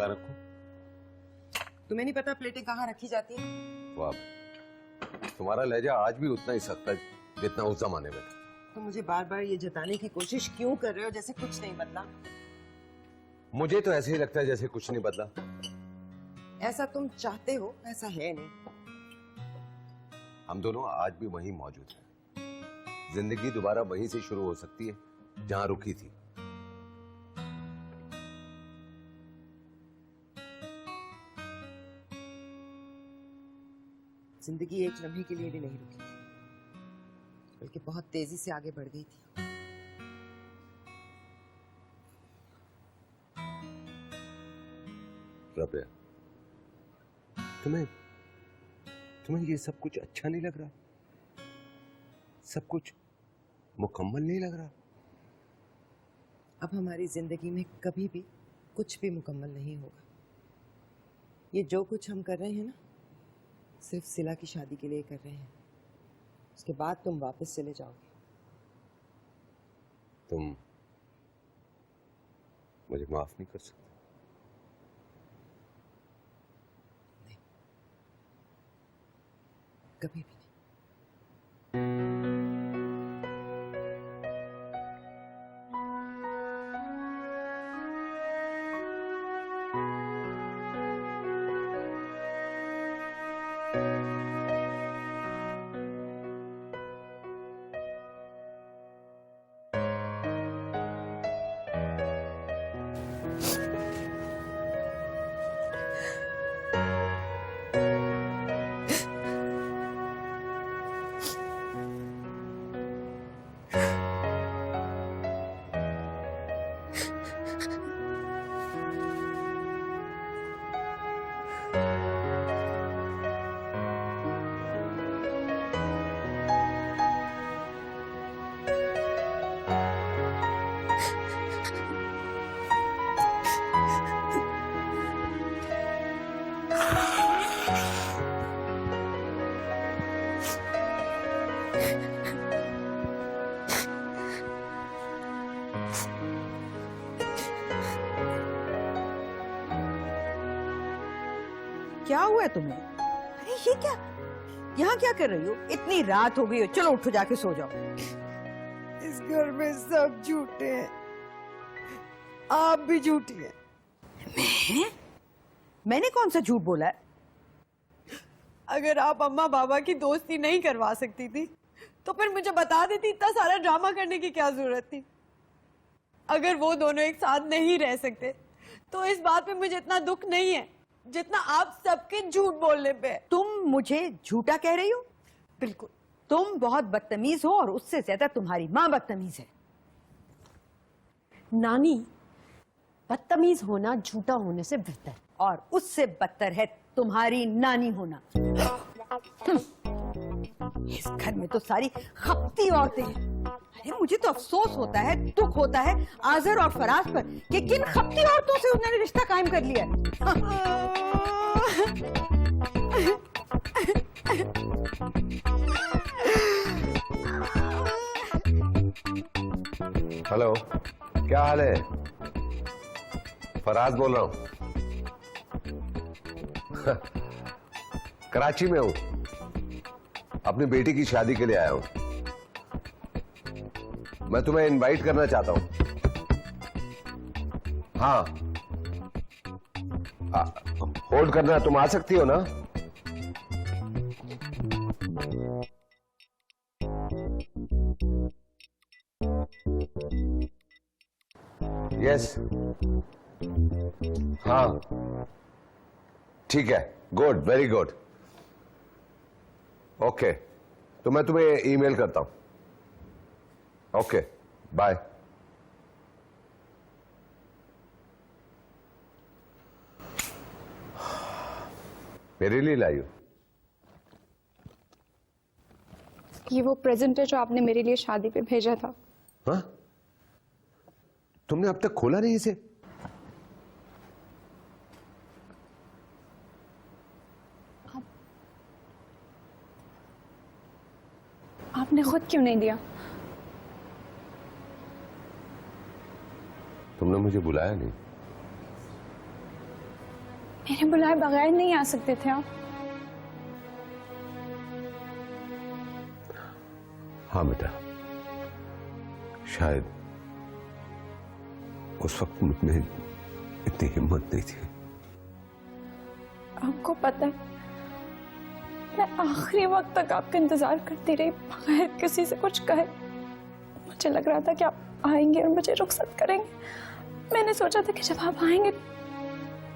कहाँ रखूं? तुम्हें नहीं पता प्लेटें कहाँ रखी जाती हैं? वाह, तुम्हारा लहजा आज भी उतना ही सख्त है जितना उस जमाने में था। तो मुझे बार बार ये जताने की कोशिश क्यों कर रहे हो जैसे कुछ नहीं बदला? मुझे तो ऐसे ही लगता है जैसे कुछ नहीं बदला। ऐसा तुम चाहते हो, ऐसा है नहीं। हम दोनों आज भी वहीं मौजूद हैं। जिंदगी दोबारा वहीं से शुरू हो सकती है जहां रुकी थी। जिंदगी एक लम्हे के लिए भी नहीं रुकी थी, बल्कि बहुत तेजी से आगे बढ़ गई थी। रबिया, तुम्हें ये सब कुछ अच्छा नहीं लग रहा? सब कुछ मुकम्मल नहीं लग रहा? अब हमारी जिंदगी में कभी भी कुछ भी मुकम्मल नहीं होगा। ये जो कुछ हम कर रहे हैं ना, सिर्फ सिला की शादी के लिए कर रहे हैं। उसके बाद तुम वापस चले जाओगे। तुम मुझे माफ नहीं कर सकते? नहीं, कभी भी नहीं। क्या हुआ है तुम्हें? अरे ये क्या, यहाँ क्या कर रही हो? इतनी रात हो गई हो, चलो उठो जाके सो जाओ। इस घर में सब झूठे हैं, आप भी झूठी हैं। मैंने कौन सा झूठ बोला है? अगर आप अम्मा बाबा की दोस्ती नहीं करवा सकती थी तो फिर मुझे बता देती, इतना सारा ड्रामा करने की क्या जरूरत थी? अगर वो दोनों एक साथ नहीं रह सकते तो इस बात पे मुझे इतना दुख नहीं है जितना आप सबके झूठ बोलने पे। तुम मुझे झूठा कह रही हो? बिल्कुल। तुम बहुत बदतमीज हो और उससे ज्यादा तुम्हारी माँ बदतमीज है। नानी, बदतमीज होना झूठा होने से बेहतर, और उससे बदतर है तुम्हारी नानी होना। इस घर में तो सारी खपती औरतें हैं। अरे मुझे तो अफसोस होता है, दुख होता है आजर और फराज पर कि किन खपती औरतों से उन्होंने रिश्ता कायम कर लिया है। हेलो, क्या हाल है? फराज बोल रहा हूं। कराची में हूं, अपनी बेटी की शादी के लिए आया हूं। मैं तुम्हें इनवाइट करना चाहता हूं। हाँ, होल्ड करना, तुम आ सकती हो ना? यस, हाँ ठीक है, गुड, वेरी गुड। ओके, तो मैं तुम्हें ईमेल करता हूं। Okay, bye. मेरे लिए लाई हो? ये वो प्रेजेंट है जो आपने मेरे लिए शादी पे भेजा था। हाँ? तुमने अब तक खोला नहीं इसे? आपने खुद क्यों नहीं दिया? तुमने मुझे बुलाया नहीं। मेरे बुलाए बगैर नहीं आ सकते थे आप? हाँ बेटा, शायद उस वक्त मुझ में इतनी हिम्मत नहीं थी। आपको पता है, मैं आखिरी वक्त तक आपका इंतजार करती रही बगैर किसी से कुछ कहे। मुझे लग रहा था कि आप आएंगे और मुझे रुखसत करेंगे। मैंने सोचा था कि जब आप आएंगे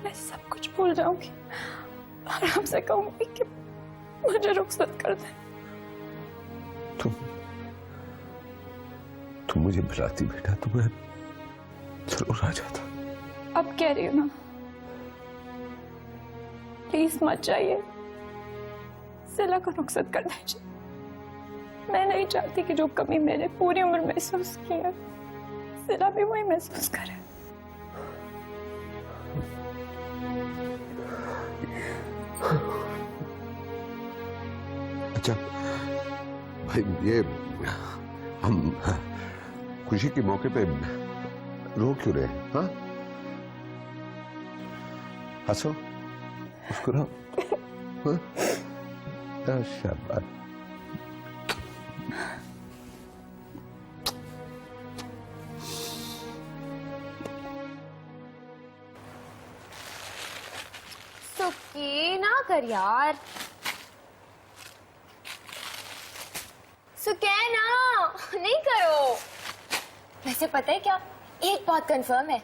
मैं सब कुछ भूल जाऊंगी और आपसे कहूंगी कि मुझे रुखसत कर दें। तुम मुझे बुलाती बेटा, तो मैं जरूर आ जाता। अब कह रही हो ना, प्लीज मत जाइए, सिला को रुखसत कर दीजिए। मैं नहीं चाहती कि जो कमी मैंने पूरी उम्र महसूस की है, सिला भी वही महसूस करे। अच्छा भाई, ये हम खुशी के मौके पे रो क्यों रहे हैं? हाँ, हंसो, मुस्कुराओ। हाँ, शाबाश। सुकी ना कर यार, सुके ना, नहीं करो। वैसे पता है क्या, एक बात कंफर्म है,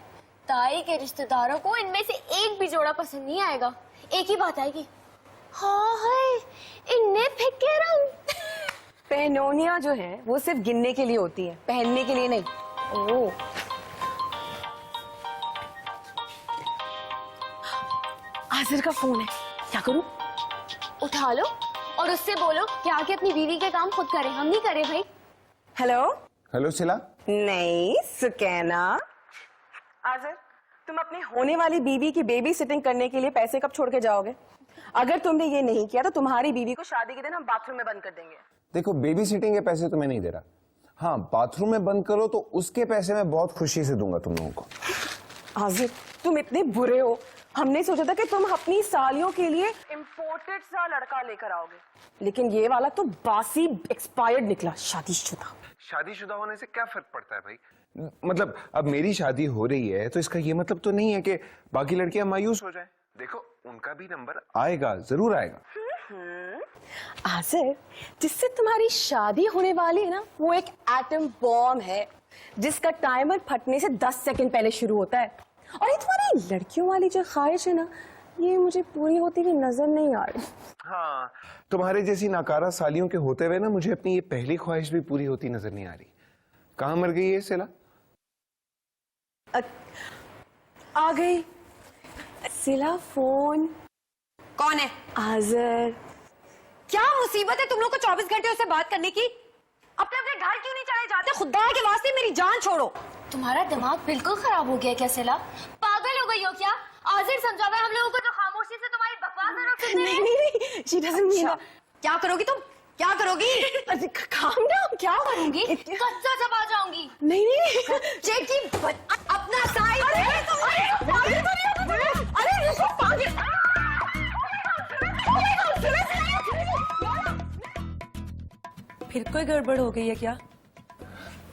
ताई के रिश्तेदारों को इनमें से एक भी जोड़ा पसंद नहीं आएगा। एक ही बात आएगी, हाँ है इन्हें फेंके रंग। पहनोनिया जो है वो सिर्फ गिनने के लिए होती है, पहनने के लिए नहीं। ओह, आजिर का फोन है, क्या करूं? उठा लो और उससे बोलो कि आके अपनी बीवी के काम खुद करे, हम नहीं करे भाई। हेलो। हेलो सिला। नहीं सुकैना। आजिर, तुम अपनी होने वाली बीवी की बेबी सिटिंग करने के लिए पैसे कब छोड़ के जाओगे? अगर तुमने ये नहीं किया तो तुम्हारी बीवी को शादी के दिन हम बाथरूम में बंद कर देंगे। देखो, बेबी सिटिंग के पैसे तो मैं नहीं दे रहा। हाँ, बाथरूम में बंद करो तो उसके पैसे मैं बहुत खुशी से दूंगा तुम लोगों को। आजिर, तुम इतने बुरे हो। हमने सोचा था कि तुम अपनी सालियों के लिए इम्पोर्टेड सा लड़का लेकर आओगे, लेकिन ये वाला तो बासी एक्सपायर्ड निकला, शादीशुदा। शादीशुदा होने से क्या फर्क पड़ता है भाई? मतलब अब मेरी शादी हो रही है तो इसका ये मतलब तो नहीं है कि बाकी लड़कियां मायूस हो जाएं। देखो, उनका भी नंबर आएगा, जरूर आएगा। आजिर, जिससे तुम्हारी शादी होने वाली है ना, वो एक एटम बॉम्ब है जिसका टाइमर फटने से 10 सेकंड पहले शुरू होता है। और ये तुम्हारी लड़कियों वाली जो ख्वाहिश है ना, ये मुझे पूरी होती हुई नजर नहीं आ रही। हाँ, तुम्हारे जैसी नाकारा सालियों के होते हुए ना मुझे अपनी ये पहली ख्वाहिश भी पूरी होती नजर नहीं आ रही। कहाँ मर गई है सिला? आ गई। सिला फोन। कौन है? आजिर। क्या मुसीबत है तुम लोग को 24 घंटे उससे बात करने की? अपने अपने घर क्यों नहीं चले जाते? खुदा के वास्ते मेरी जान छोड़ो। तुम्हारा दिमाग बिल्कुल खराब हो गया क्या सिला? पागल हो गई हो क्या? आजिर समझावे हम लोगों को जो खामोशी से तुम्हारी बकवास ना रोक सकते हैं। नहीं, she doesn't mean that. क्या करोगी तुम? क्या करोगी? Calm down, क्या करूंगी? कच्चा चबा जाऊंगी। नहीं, चेकी अपना साइड। अरे रुको पागल। फिर कोई गड़बड़ हो गई है क्या?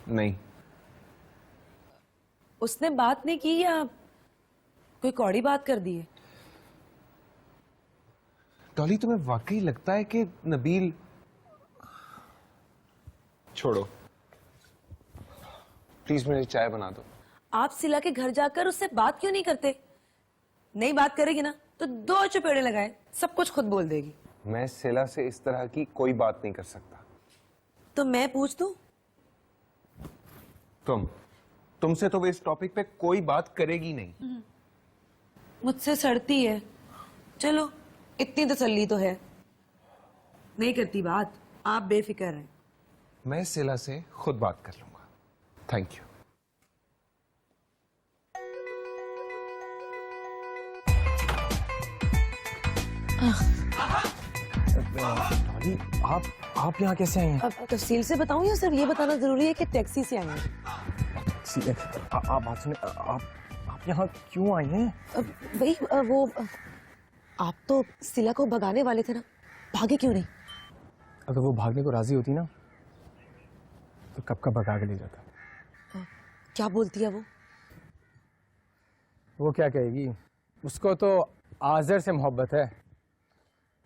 नहीं। उसने बात नहीं की या कोई कौड़ी बात कर दी है? डॉली, तुम्हें वाकई लगता है कि नबील? छोड़ो, प्लीज मुझे चाय बना दो। आप सिला के घर जाकर उससे बात क्यों नहीं करते? नहीं बात करेगी ना तो 2 चपेड़े लगाए, सब कुछ खुद बोल देगी। मैं सिला से इस तरह की कोई बात नहीं कर सकता। तो मैं पूछ दूं? तुमसे तो वो इस टॉपिक पे कोई बात करेगी नहीं। मुझसे सड़ती है। चलो, इतनी तसल्ली तो है, नहीं करती बात। आप बेफिक्र हैं। मैं सिला से खुद बात कर लूंगा। Thank you. डॉली, आप यहाँ कैसे आई हैं? अब तफसील से बताऊं या सिर्फ ये बताना जरूरी है कि टैक्सी से आई हैं? आप बात सुनिए, आप यहाँ क्यों आई हैं? भाई वो आप तो सिला को भगाने वाले थे ना, भागे क्यों नहीं? अगर वो भागने को राजी होती ना तो कब का भगा के ले जाता। क्या बोलती है वो? वो क्या कहेगी, उसको तो आज़र से मोहब्बत है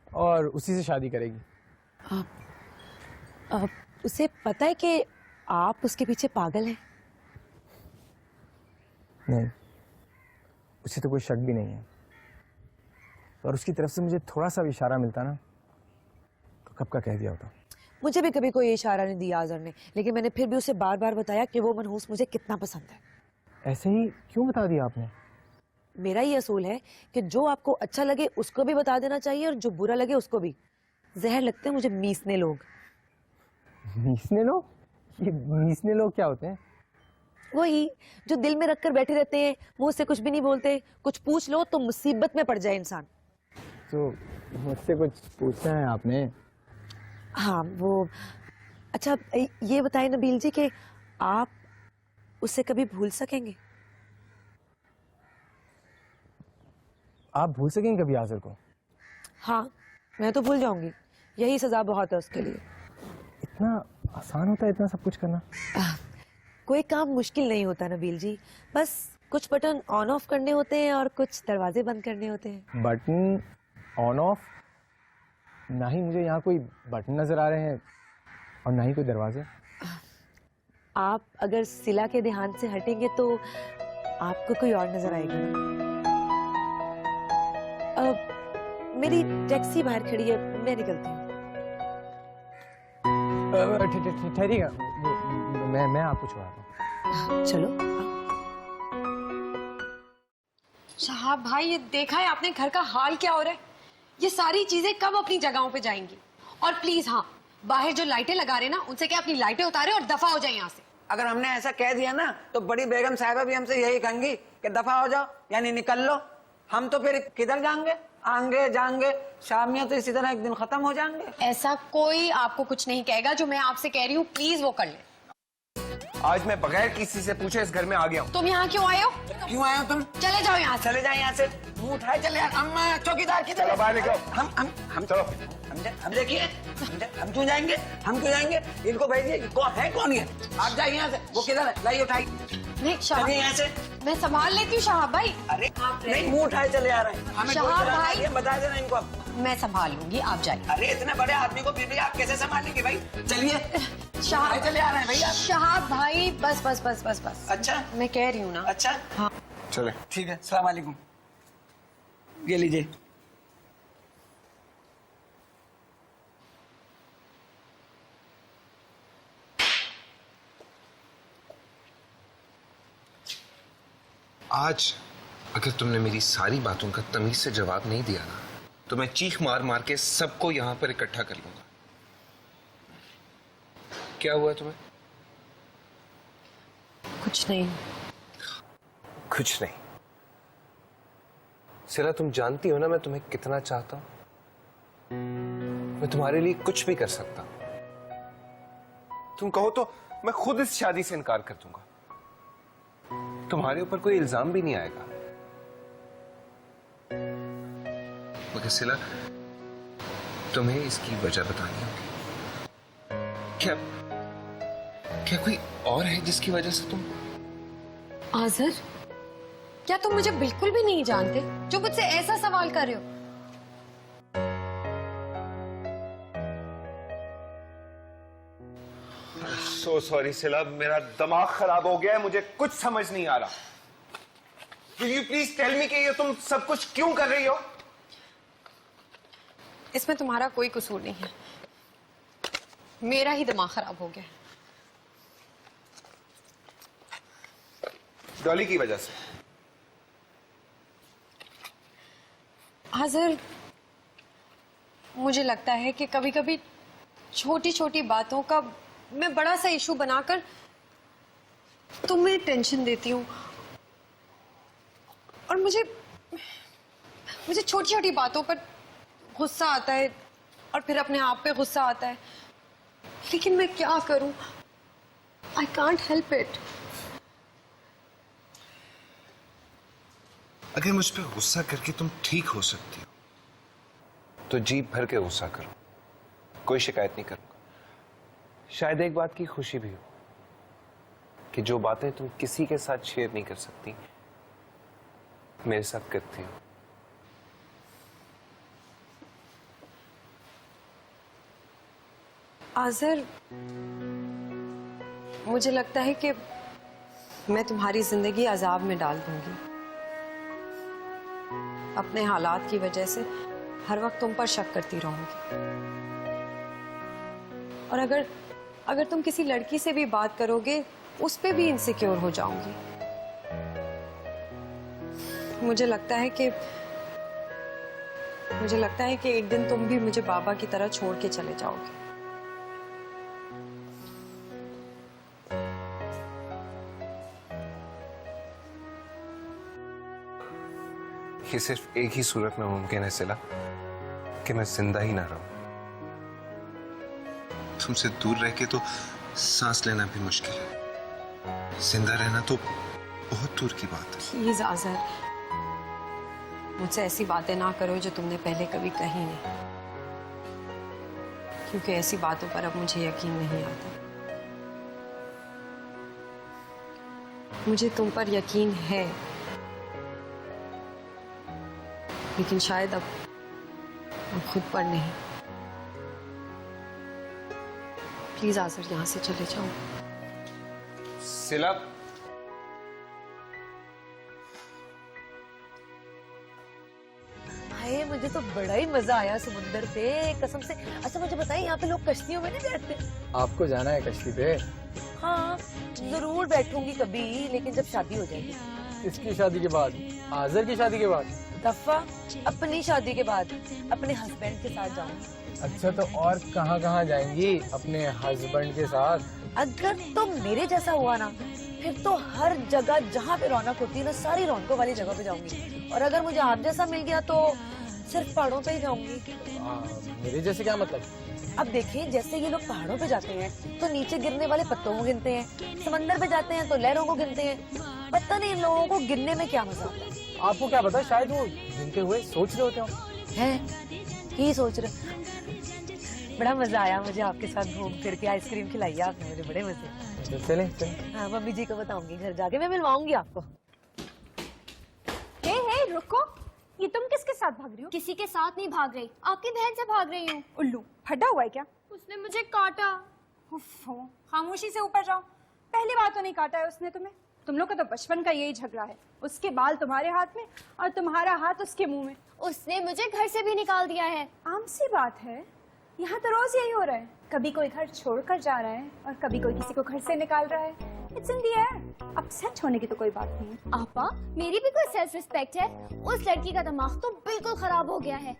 और उसी से शादी करेगी। उसे पता है कि आप उसके पीछे पागल हैं? नहीं, उसे तो कोई शक भी नहीं है, और उसकी तरफ से मुझे थोड़ा सा भी इशारा मिलता ना तो कब का कह दिया होता। मुझे भी कभी कोई इशारा नहीं दिया आज़र ने, लेकिन मैंने फिर भी उसे बार बार बताया कि वो मनहूस मुझे कितना पसंद है। ऐसे ही क्यों बता दिया आपने? मेरा ये असूल है कि जो आपको अच्छा लगे उसको भी बता देना चाहिए और जो बुरा लगे उसको भी। जहर लगते हैं मुझे मीसने लोग। मीसने लोग? ये मीसने लोग क्या होते हैं? वही जो दिल में रखकर बैठे रहते हैं, मुंह से कुछ भी नहीं बोलते, कुछ पूछ लो तो मुसीबत में पड़ जाए इंसान। तो मुझसे कुछ पूछना है आपने? हाँ वो, अच्छा ये बताएं नबील जी कि आप उसे कभी भूल सकेंगे? आप भूल सकेंगे कभी आज़र को? हाँ मैं तो भूल जाऊंगी, यही सजा बहुत है उसके लिए। इतना आसान होता है इतना सब कुछ करना? कोई काम मुश्किल नहीं होता नबील जी, बस कुछ बटन ऑन ऑफ करने होते हैं और कुछ दरवाजे बंद करने होते हैं। Button on off? ना ही मुझे यहाँ कोई बटन नजर आ रहे हैं और ना ही कोई दरवाजे। आप अगर सिला के ध्यान से हटेंगे तो आपको कोई और नजर आएगा ना। मेरी टैक्सी बाहर खड़ी है, मैं निकलती हूँ। ठहरिएगा, मैं आपको छोड़ाता हूँ। चलो। शहाब भाई, ये देखा है आपने घर का हाल क्या हो रहा है? ये सारी चीजें कब अपनी जगहों पे जाएंगी? और प्लीज हाँ, बाहर जो लाइटें लगा रहे हैं ना, उनसे क्या अपनी लाइटें उतारे और दफा हो जाए यहाँ से। अगर हमने ऐसा कह दिया ना तो बड़ी बेगम साहिबा भी हमसे यही कहेंगी कि दफा हो जाओ, यानी निकल लो। हम तो फिर किधर जाएंगे? आएंगे जाएंगे, शामियां तो इसी तरह एक दिन खत्म हो जाएंगे। ऐसा कोई आपको कुछ नहीं कहेगा, जो मैं आपसे कह रही हूँ प्लीज वो कर ले। आज मैं बगैर किसी से पूछे इस घर में आ गया हूँ। तुम यहाँ क्यों आए हो? क्यों आए हो तुम? चले जाओ यहाँ से। चले जाए यहाँ से, मुंह उठाए चले यार। अम्मा चौकीदार की चलो बाहर निकलो। हम चलो। हम देखिए, हम क्यों जाएंगे? हम क्यों जाएंगे? इनको भेजिए, कौन है कौन है? आप जाइए यहाँ से। वो किधर है? लाइए उठाई। नहीं शहाब, यहाँ से मैं संभाल लेती हूँ शहाब भाई। अरे नहीं, मुंह उठाए चले आ रहे हैं। हमें शहाब भाई, बता देना इनको आप। मैं संभाल लूंगी, आप जाइए। अरे इतने बड़े आदमी को फिर भी आप कैसे संभालेंगे भाई? चलिए, शहाब चले आ रहे हैं भैया। शहाब भाई, बस बस बस बस बस। अच्छा, मैं कह रही हूँ ना। अच्छा हाँ चले। ठीक है, सलाम वालेकुम। ये लीजिए। आज अगर तुमने मेरी सारी बातों का तमीज से जवाब नहीं दिया ना तो मैं चीख मार मार के सबको यहां पर इकट्ठा कर लूंगा। क्या हुआ तुम्हें? कुछ नहीं। कुछ नहीं। सिला, तुम जानती हो ना मैं तुम्हें कितना चाहता हूं। मैं तुम्हारे लिए कुछ भी कर सकता हूं। तुम कहो तो मैं खुद इस शादी से इनकार कर दूंगा। तुम्हारे ऊपर कोई इल्जाम भी नहीं आएगा। मगर सिला, तुम्हें इसकी वजह बतानी होगी। क्या क्या कोई और है जिसकी वजह से तुम? आज़र, क्या तुम मुझे बिल्कुल भी नहीं जानते जो मुझसे ऐसा सवाल कर रहे हो? सो सॉरी सिला, मेरा दिमाग खराब हो गया है, मुझे कुछ समझ नहीं आ रहा। Will you please tell me कि ये तुम सब कुछ क्यों कर रही हो? इसमें तुम्हारा कोई कसूर नहीं है, मेरा ही दिमाग खराब हो गया है। डॉली की वजह से। आज़र, मुझे लगता है कि कभी कभी छोटी छोटी बातों का मैं बड़ा सा इशू बनाकर तुम्हें टेंशन देती हूँ, और मुझे छोटी छोटी बातों पर गुस्सा आता है और फिर अपने आप पे गुस्सा आता है, लेकिन मैं क्या करूं? I can't help it. अगर मुझ पर गुस्सा करके तुम ठीक हो सकती हो तो जी भर के गुस्सा करो, कोई शिकायत नहीं करूंगा। शायद एक बात की खुशी भी हो कि जो बातें तुम किसी के साथ शेयर नहीं कर सकती, मेरे साथ करती हो। आज़र, मुझे लगता है कि मैं तुम्हारी जिंदगी अजाब में डाल दूंगी। अपने हालात की वजह से हर वक्त तुम पर शक करती रहूंगी, और अगर तुम किसी लड़की से भी बात करोगे उस पे भी इनसिक्योर हो जाऊंगी। मुझे लगता है कि एक दिन तुम भी मुझे बाबा की तरह छोड़ के चले जाओगे। ये सिर्फ एक ही सूरत में मुमकिन है सिला, कि मैं जिंदा ही ना रहूं। तुमसे दूर रह के तो सांस लेना भी मुश्किल है, जिंदा रहना तो बहुत दूर की बात है। प्लीज आज़र, मुझसे ऐसी बातें ना करो जो तुमने पहले कभी कही नहीं, क्योंकि ऐसी बातों पर अब मुझे यकीन नहीं आता। मुझे तुम पर यकीन है, लेकिन शायद अब खुद पर नहीं। प्लीज आज़र, यहां से चले जाओ। सिला, भाई मुझे तो बड़ा ही मजा आया समुंदर पे, कसम से। अच्छा मुझे बताइए, यहाँ पे लोग कश्तियों में नहीं बैठते? आपको जाना है कश्ती पे? हाँ जरूर बैठूंगी कभी, लेकिन जब शादी हो जाएगी। इसकी शादी के बाद? आज़र की शादी के बाद? दफा अपनी शादी के बाद अपने हस्बैंड के साथ जाऊंगी। अच्छा, तो और कहाँ कहाँ जाएंगी अपने हस्बैंड के साथ? अगर तो मेरे जैसा हुआ ना, फिर तो हर जगह जहाँ पे रौनक होती है ना, सारी रौनकों वाली जगह पे जाऊंगी। और अगर मुझे आप जैसा मिल गया तो सिर्फ पहाड़ों पे ही जाऊंगी। मेरे जैसे क्या मतलब? अब देखिए, जैसे ये लोग पहाड़ों पे जाते हैं तो नीचे गिरने वाले पत्तों को गिनते हैं, समंदर पे जाते हैं तो लहरों को गिनते हैं। पता नहीं इन लोगों को गिनने में क्या मजा आता है। आपको क्या पता, शायद वो गिनते हुए सोच रहे होते हो। हैं ही सोच रहे। बड़ा मजा आया मुझे आपके साथ घूम फिर के। आइसक्रीम खिलाई आपने मुझे, बड़े मजे। तो चले। हाँ मम्मी जी को बताऊंगी, घर जाके मैं मिलवाऊंगी आपको। हे रुको, ये तुम किसके साथ भाग रही हो? किसी के साथ नहीं भाग रही, आपकी बहन से भाग रही हूँ। उल्लू, फटा हुआ है क्या? उसने मुझे काटा। उफ़्फ़ो, खामोशी से ऊपर जाओ। पहली बार तो नहीं काटा है उसने तुम्हें। तुम लोग का तो बचपन का यही झगड़ा है। उसके बाल तुम्हारे हाथ में और तुम्हारा हाथ उसके मुंह में। उसने मुझे घर से भी निकाल दिया है। आम सी बात है, यहाँ तो रोज यही हो रहा है। कभी कोई घर छोड़कर जा रहा है और कभी कोई किसी को घर से निकाल रहा है। It's in the air. Upset होने की तो कोई बात नहीं है। आपा, मेरी भी कोई सेल्फ रिस्पेक्ट है। उस लड़की का दिमाग तो बिल्कुल खराब हो गया है।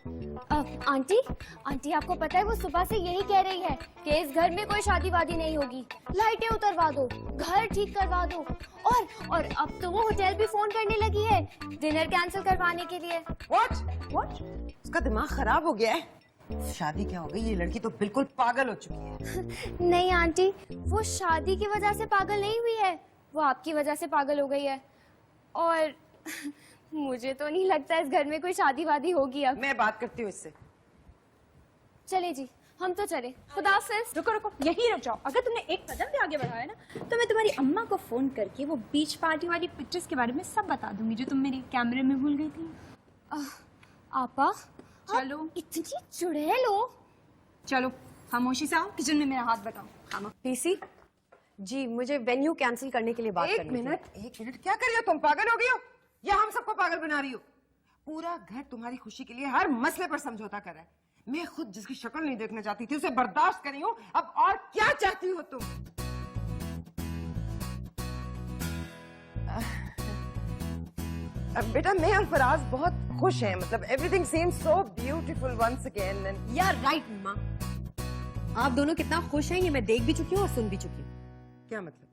आंटी आपको पता है वो सुबह से यही कह रही है कि इस घर में कोई शादी वादी नहीं होगी। लाइटें उतरवा दो, घर ठीक करवा दो, और अब तो वो होटल भी फोन करने लगी है डिनर कैंसिल करवाने के लिए। What? उसका दिमाग खराब हो गया है। शादी क्या हो गई, ये लड़की तो बिल्कुल पागल हो चुकी है। नहीं आंटी, वो शादी की वजह से पागल नहीं हुई है, वो आपकी वजह से पागल हो गई है। और मुझे तो नहीं लगता इस घर में कोई शादी वादी होगी अब। मैं बात करती हूँ इससे। चले जी, हम तो चले। खुदा हाफिज़। रुको, यहीं रुक जाओ। अगर तुमने एक कदम भी आगे बढ़ाया ना, तो मैं तुम्हारी अम्मा को फोन करके वो बीच पार्टी वाली पिक्चर्स के बारे में सब बता दूंगी जो तुम मेरे कैमरे में भूल गई थी। आपा, चलो इतनी चुड़ैल हो। चलो, खामोशी से आओ, किचन में मेरा हाथ बताओ। पीसी जी, मुझे वेन्यू कैंसिल करने के लिए बात करनी थी। एक मिनट, क्या कर रही हो तुम? पागल हो गई हो या हम सबको पागल बना रही हो? पूरा घर तुम्हारी खुशी के लिए हर मसले पर समझौता कर रहा है। मैं खुद जिसकी शक्ल नहीं देखना चाहती थी उसे बर्दाश्त कर रही हूँ, अब और क्या चाहती हो तुम? बेटा, मैं और फराज बहुत खुश हैं। मतलब everything seems so beautiful once again. यार राइट माँ, आप दोनों कितना खुश हैं ये मैं देख भी चुकी हूँ और सुन भी चुकी हूँ। क्या मतलब?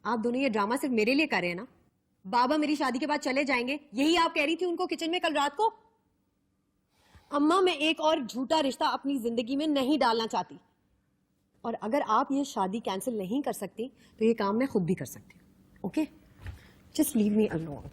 आप दोनों ये ड्रामा सिर्फ मेरे लिए कर रहे हैं ना? बाबा मेरी शादी के बाद चले जाएंगे, यही आप कह रही थी उनको किचन में कल रात को। अम्मा, मैं एक और झूठा रिश्ता अपनी जिंदगी में नहीं डालना चाहती, और अगर आप ये शादी कैंसिल नहीं कर सकती तो ये काम मैं खुद भी कर सकती हूँ। Okay, just leave me alone.